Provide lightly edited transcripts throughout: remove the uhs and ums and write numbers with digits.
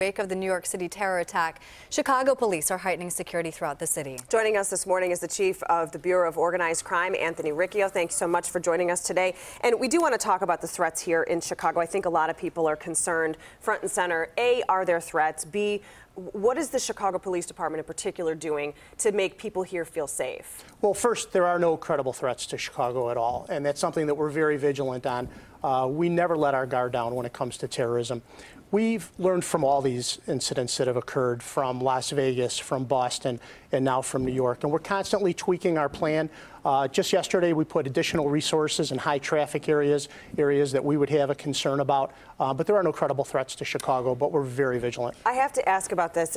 Wake of the New York City terror attack, Chicago police are heightening security throughout the city. Joining us this morning is the chief of the Bureau of Organized Crime, Anthony Riccio. Thanks so much for joining us today. And we do want to talk about the threats here in Chicago. I think a lot of people are concerned front and center. A, are there threats? B, what is the Chicago Police Department in particular doing to make people here feel safe? Well, first, there are no credible threats to Chicago at all, and that's something that we're very vigilant on. We never let our guard down when it comes to terrorism. We've learned from all these incidents that have occurred from Las Vegas, from Boston, and now from New York. And we're constantly tweaking our plan. Just yesterday, we put additional resources in high traffic areas that we would have a concern about. But there are no credible threats to Chicago, but we're very vigilant. I have to ask about this.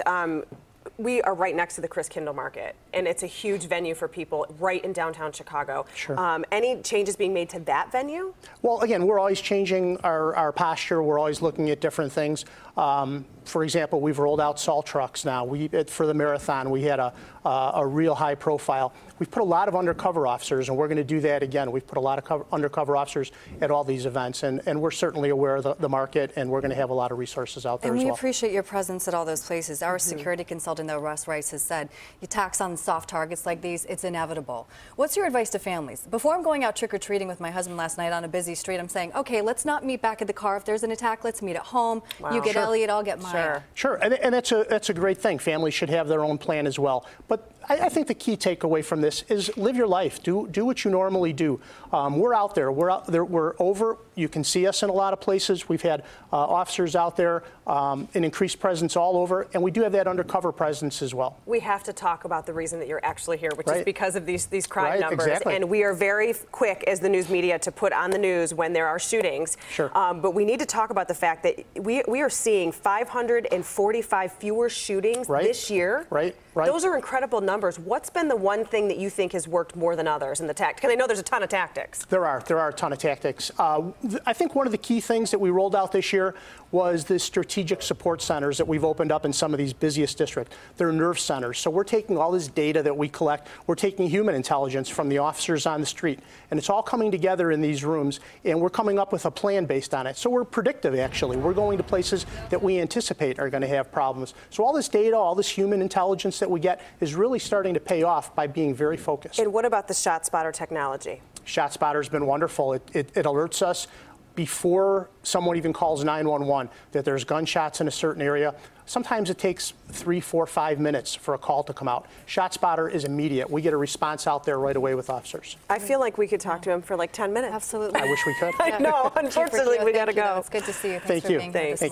We are right next to the Kendall Market, and it's a huge venue for people right in downtown Chicago. Sure. Any changes being made to that venue? Well, again, we're always changing our posture. We're always looking at different things. For example, we've rolled out salt trucks now. For the marathon, we had a real high profile. We've put a lot of undercover officers, and we're going to do that again. We've put a lot of undercover officers at all these events, and we're certainly aware of the market, and we're going to have a lot of resources out there as well. And we appreciate your presence at all those places. Our security consultant, though, Russ Rice, has said, attacks on soft targets like these, it's inevitable. What's your advice to families? Before I'm going out trick-or-treating with my husband last night on a busy street, I'm saying, okay, let's not meet back at the car if there's an attack. Let's meet at home. Wow. You get Elliot, I'll get Maya. Sure, and that's a great thing. Families should have their own plan as well. But I think the key takeaway from this is live your life. Do what you normally do. We're out there. We're over. You can see us in a lot of places. We've had officers out there, an increased presence all over, and we do have that undercover presence as well. We have to talk about the reason that you're actually here, which is because of these crime numbers. Exactly. And we are very quick as the news media to put on the news when there are shootings. Sure. But we need to talk about the fact that we are seeing 545 fewer shootings this year. Right. Those are incredible numbers. What's been the one thing that you think has worked more than others in the tactics? Because I know there's a ton of tactics. There are a ton of tactics. I think one of the key things that we rolled out this year was the strategic support centers that we've opened up in some of these busiest districts. They're nerve centers. So we're taking all this data that we collect. We're taking human intelligence from the officers on the street. And it's all coming together in these rooms. And we're coming up with a plan based on it. So we're predictive, actually. We're going to places that we anticipate are going to have problems. So all this data, all this human intelligence that we get is really starting to pay off by being very focused. And what about the ShotSpotter technology? ShotSpotter's been wonderful. It alerts us before someone even calls 911 that there's gunshots in a certain area. Sometimes it takes 3, 4, 5 minutes for a call to come out. ShotSpotter is immediate. We get a response out there right away with officers. I feel like we could talk to him for like 10 minutes. Absolutely. I wish we could. I know. Unfortunately, we got to go. It's good to see you. Thank you. Thank you.